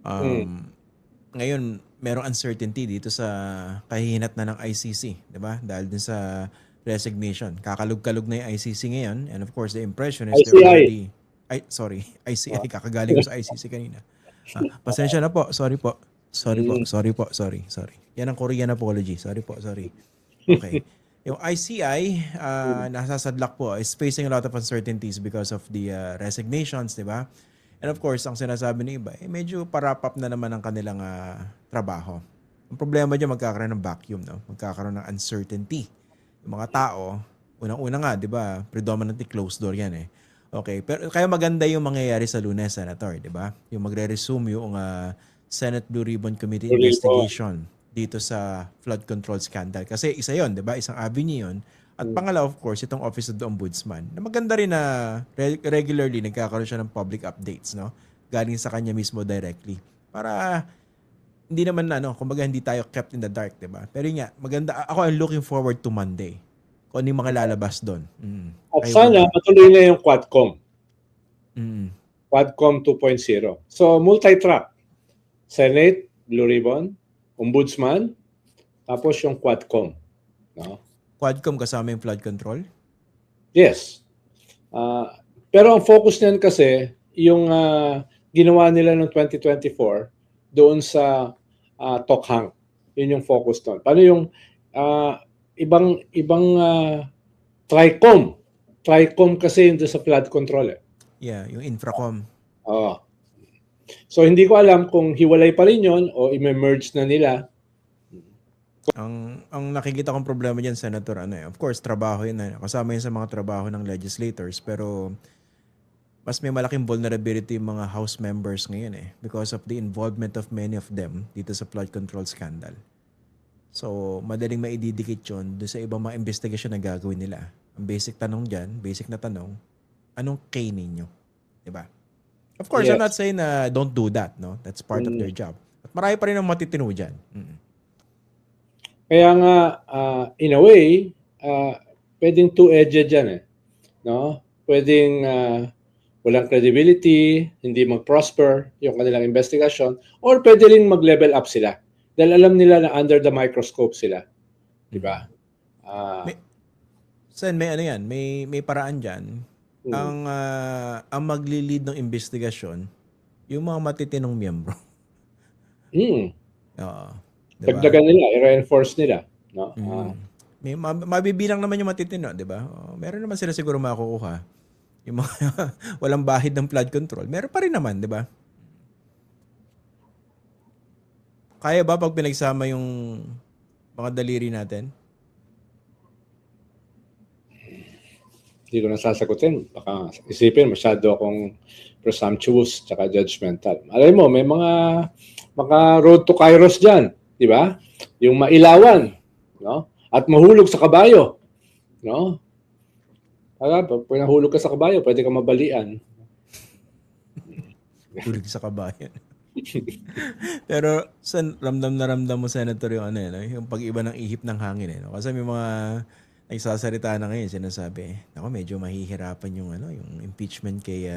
Mm. Ngayon, merong uncertainty dito sa kahihinat na ng ICC, 'di ba? Dahil din sa resignation. Kakalog-kalog na yung ICC ngayon, and of course the impression is they're ICI. already sorry, ICI, Ah, kakagaling ko sa ICC kanina. Pasensya na po, sorry po. Sorry po, mm. sorry po, sorry. Yan ang Korean apology. Sorry po, sorry. Okay. Yung ICI, nasasadlak po, is facing a lot of uncertainties because of the resignations, di ba? And of course, ang sinasabi ng iba, medyo parapap na naman ang kanilang trabaho. Ang problema dyan, magkakaroon ng vacuum, no? Magkakaroon ng uncertainty. Yung mga tao, unang-una nga, di ba, predominantly closed door yan eh. Okay, pero kaya maganda yung mangyayari sa Lunes, Senator, di ba? Yung magre-resume yung Senate Blue Ribbon Committee Tuloy. investigation dito sa flood control scandal. Kasi isa yon, di ba? Isang avenue yun. At pangalawa, of course, itong Office of the Ombudsman. Na maganda rin na regularly nagkakaroon siya ng public updates, no? Galing sa kanya mismo directly. Para hindi naman kumbaga hindi tayo kept in the dark, di ba? Pero yun nga, maganda. Ako, I'm looking forward to Monday. Kung ano yung mga lalabas doon. At Kayo po sana ba? matuloy na yung Quadcom. Mm. Quadcom 2.0. So, multi-track. Senate, Blue Ribbon, Ombudsman, tapos yung Quadcom. No? Quadcom kasama yung flood control? Yes. Pero ang focus niyan kasi, yung ginawa nila noong 2024 doon sa Tokhang. Yun yung focus doon. Paano yung ibang TRICOM? TRICOM kasi yung doon sa flood control eh. Yeah, yung Infracom. Oo. So hindi ko alam kung hiwalay pa rin yun o i-merge na nila. Ang nakikita kong problema diyan, Senator, of course, trabaho yun. Kasama yun sa mga trabaho ng legislators. Pero mas may malaking vulnerability yung mga House members ngayon because of the involvement of many of them dito sa flood control scandal. So, madaling maididikit yun doon sa ibang mga investigation na gagawin nila. Ang basic tanong dyan, basic na tanong, anong K ninyo? Diba? Of course, I'm Yes. not saying na don't do that, no? That's part of their job. At marami pa rin ang matitino dyan. Kaya nga, in a way, pwedeng two-edged yan eh. No? Pwedeng walang credibility, hindi mag-prosper yung kanilang investigation, or pwede rin mag-level up sila. Dahil alam nila na under the microscope sila. Diba? Sen, may ano yan, may paraan dyan. Ang magli-lead ng investigasyon, yung mga matitinong miyembro. Oo. Diba? Dagdagan nila, i-reinforce nila. No? May mabibilang naman yung matitino, di ba? Meron naman sila siguro makukuha. Yung mga walang bahid ng flood control. Meron pa rin naman, di ba? Kaya ba pag pinagsama yung mga daliri natin? Hindi ko na sasagutin. Baka isipin, masyado akong presumptuous tsaka judgmental. Alam mo, may mga road to Kairos dyan. Di ba? Yung mailawan. No? At mahulog sa kabayo. No? Pag nahulog ka sa kabayo, pwede ka mabalian. Hulog sa kabayan. Pero ramdam na ramdam mo, Senator, yung yung pag-iba ng ihip ng hangin Kasi may mga nagsasalita na ngayon, sinasabi, medyo mahihirapan yung yung impeachment kay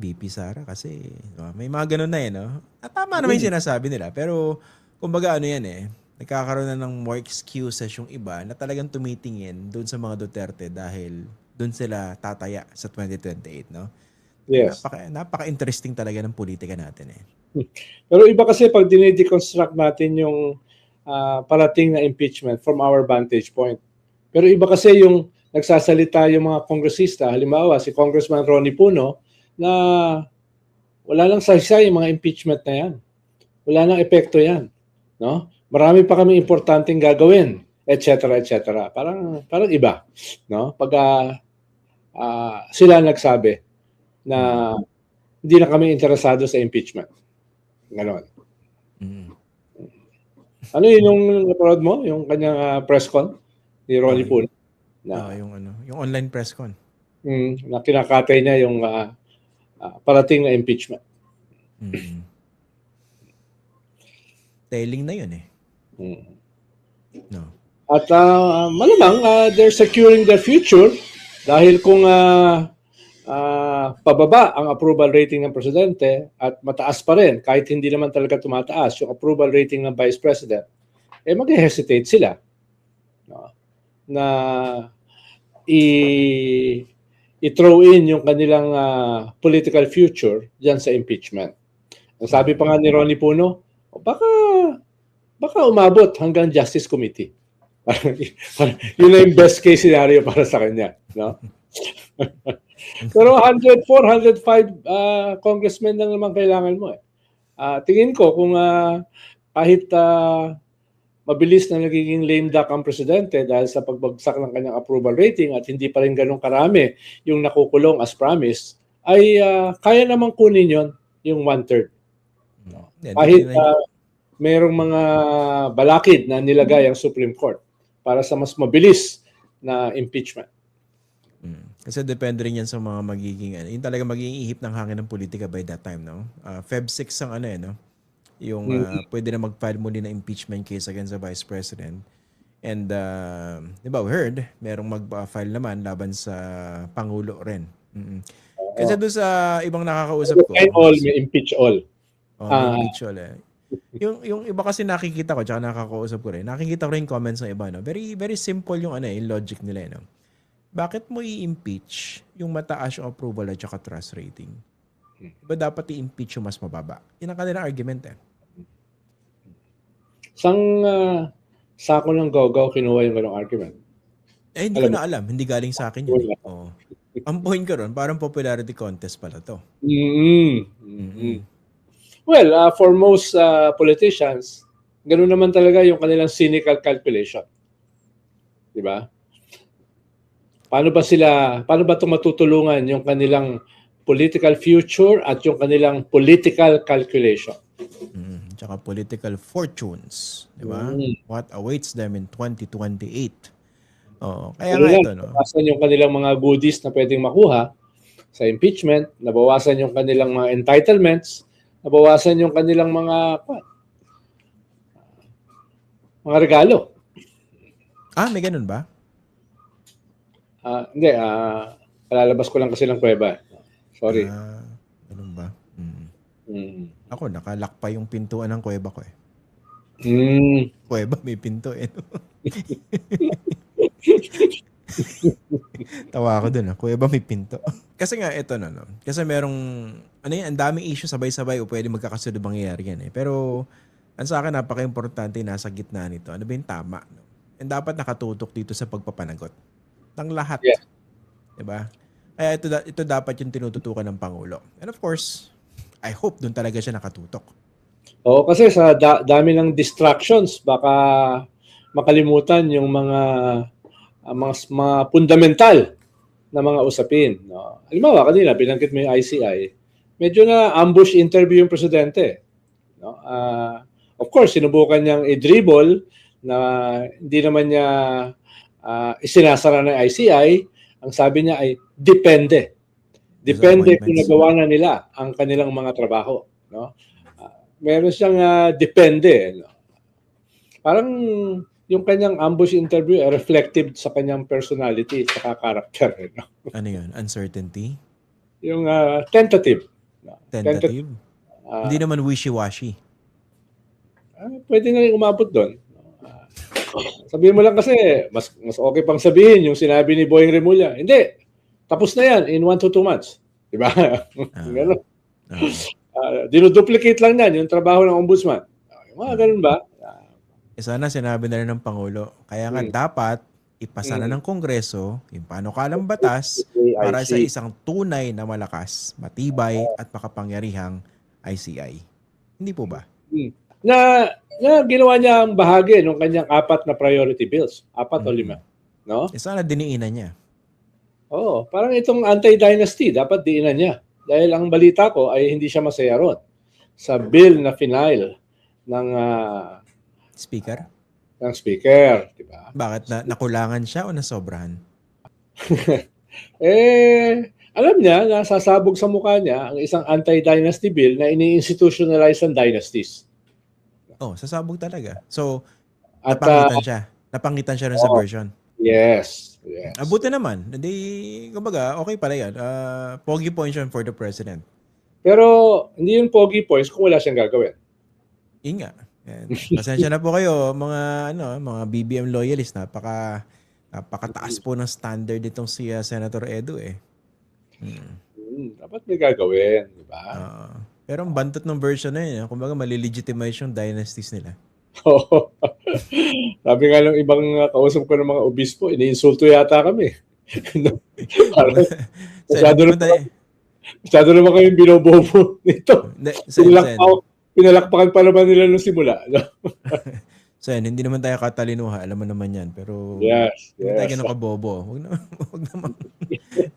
BP Sara kasi may mga ganun na no? At tama naman yung sinasabi nila, pero kumbaga nagkakaroon na ng more excuses yung iba na talagang tumitingin doon sa mga Duterte dahil doon sila tataya sa 2028, no? Yes. Napaka-interesting talaga ng politika natin Pero iba kasi pag dinideconstruct natin yung parating na impeachment from our vantage point. Pero iba kasi yung nagsasalita yung mga kongresista, halimbawa si Congressman Ronnie Puno, na wala lang saysay yung mga impeachment na yan. Wala nang epekto yan. No? Marami pa kami importanteng gagawin, etc. etc. Parang iba. No? Pag sila nagsabi na hindi na kami interesado sa impeachment. Ganon. Ano yun yung napanood mo? Yung kanyang press con ni Ronnie Puno? Yung online press con. Na kinakatay niya yung parating na impeachment. Telling na yun No. At malamang they're securing their future dahil kung pababa ang approval rating ng presidente at mataas pa rin kahit hindi naman talaga tumataas yung approval rating ng vice president, mag-hesitate sila, no, na i-throw in yung kanilang political future diyan sa impeachment. Ang sabi pa nga ni Ronnie Puno, baka umabot hanggang Justice Committee. Yun na yung best case scenario para sa kanya, no? Pero 104, 105 congressmen lang naman kailangan mo. Tingin ko kung kahit mabilis na nagiging lame duck ang presidente dahil sa pagbagsak ng kanyang approval rating at hindi pa rin ganun karami yung nakukulong as promised, ay kaya namang kunin yon yung 1/3. Kahit mayroong mga balakid na nilagay ang Supreme Court para sa mas mabilis na impeachment. Kasi depende rin yan sa mga magiging, yung talaga magiging ihip ng hangin ng politika by that time, no? Feb 6 ang no? Yung pwede na mag-file muli na impeachment case against the Vice President. And, di ba, we heard, merong mag-file naman laban sa Pangulo rin. Kasi doon sa ibang nakakausap ko. May impeach all. May impeach all yung iba kasi nakikita ko, tsaka nakakausap ko rin, nakikita ko rin comments ng iba, no? Very, very simple yung yung logic nila, no? Bakit mo i-impeach yung mataas yung approval at saka trust rating? Diba dapat i-impeach yung mas mababa? Yun ang kanilang argument Sako ng Gogo kinuha yung ganong argument? Hindi ko na alam. Hindi galing sa akin yun. Ang point ko ron, parang popularity contest pala to. Well, for most politicians, ganoon naman talaga yung kanilang cynical calculation. Diba? Paano ba ito matutulungan yung kanilang political future at yung kanilang political calculation? Tsaka political fortunes, di ba? What awaits them in 2028? Kaya nga ito, no? Nabawasan yung kanilang mga goodies na pwedeng makuha sa impeachment, nabawasan yung kanilang mga entitlements, nabawasan yung kanilang mga regalo. May ganun ba? Hindi, kalalabas ko lang kasi ng kuweba. Sorry. Ganun ba? Ako, nakalock pa yung pintuan ng kuweba ko Kuweba, may pinto Tawa ako dun kuweba, may pinto. Kasi nga, ito no. Kasi merong, ang daming issue sabay-sabay o pwede magkakasunod mangyayari yan Pero, ang sa akin, napaka-importante nasa gitna nito. Ano ba yung tama? No? And dapat nakatutok dito sa pagpapanagot ng lahat. Yeah. Diba? Kaya ito dapat yung tinututukan ng Pangulo. And of course, I hope doon talaga siya nakatutok. Kasi sa dami ng distractions, baka makalimutan yung mga fundamental na mga usapin. No? Halimbawa, kanina, binanggit mo yung ICI, medyo na ambush interview yung presidente. No? Of course, sinubukan niyang i-dribble na hindi naman niya isinasara ng ICI. Ang sabi niya ay depende. Depende kung nagawa na nila ang kanilang mga trabaho. No? Meron siyang depende. No? Parang yung kanyang ambush interview ay reflective sa kanyang personality at character. No? Ano yun? Uncertainty? Yung tentative. No? Tentative? Hindi naman wishy-washy. Pwede na rin umabot doon. Sabihin mo lang kasi, mas okay pang sabihin yung sinabi ni Boying Remulla. Hindi, tapos na yan in 1 to 2 months. Diba? Dinuduplicate lang yan yung trabaho ng ombudsman. Mga ganun ba? Sana sinabi na rin ng Pangulo. Kaya nga dapat ipasa na ng Kongreso yung panukalang batas para sa isang tunay na malakas, matibay at makapangyarihang ICI. Hindi po ba? Na ginawa niya ang bahagi ng kanyang 4 na priority bills. 4 o 5. No? Sana diniinan niya. Parang itong anti-dynasty, dapat diinan niya. Dahil ang balita ko ay hindi siya masaya ron sa bill na final ng Speaker? Ng Speaker. Diba? Bakit? Nakulangan siya o nasobrahan? Alam niya na sasabog sa mukha niya ang isang anti-dynasty bill na ini-institutionalize ang dynasties. Sasabog talaga. So, napangitan siya rin sa version. Yes. Yes. Buti naman. Hindi, kumbaga, okay pala yan. Pogi points yan for the president. Pero hindi yung pogi points kung wala siyang gagawin. Yun nga. Yan. Pasensya na po kayo, mga BBM loyalists. Napakataas po ng standard itong si Senator Edu eh. Dapat may gagawin, di ba? Pero ang bantot ng version na yun, kumbaga malilegitimize yung dynasties nila. Oo. Sabi nga ng ibang kausap ko ng mga obispo, iniinsulto yata kami. Parang, masyado naman kayong binobobo nito. Pinalakpakan pa naman nila nung simula. No? Sen, hindi naman tayo katalinuha, alam mo naman yan. Pero yes. hindi tayo ganun kabobo. Huwag naman.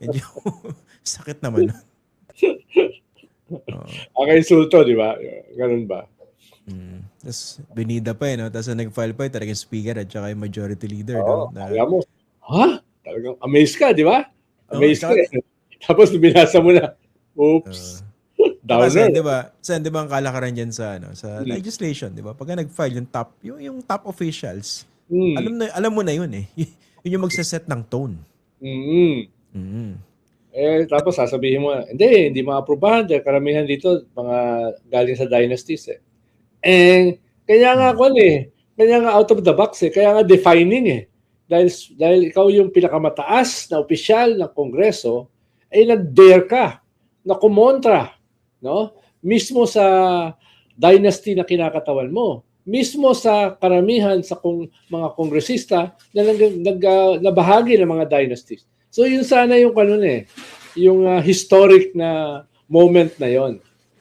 Medyo sakit naman. Insulto, di ba? Ganun ba? Tapos binida pa no? Tapos nag-file pa talagang speaker at saka yung majority leader. Alam mo, talagang amazed ka, di ba? Amazed ka. Tapos binasa mo na, oops. Downer. Sen, di ba ang kalakaran dyan sa legislation, di ba? Pagka nag-file yung top officials, alam mo na yun eh. Yun yung magsaset ng tone. Tapos sasabihin mo, hindi ma-aprobahan dahil karamihan dito mga galing sa dynasties eh. Kaya nga kaya nga out of the box eh, kaya nga defining eh. Dahil ikaw yung pinakamataas na opisyal ng Kongreso, ay nag-dare ka na kumontra, no? Mismo sa dynasty na kinakatawan mo, mismo sa karamihan sa mga kongresista na nabahagi ng mga dynasties. So yun sana yung yung historic na moment na yon.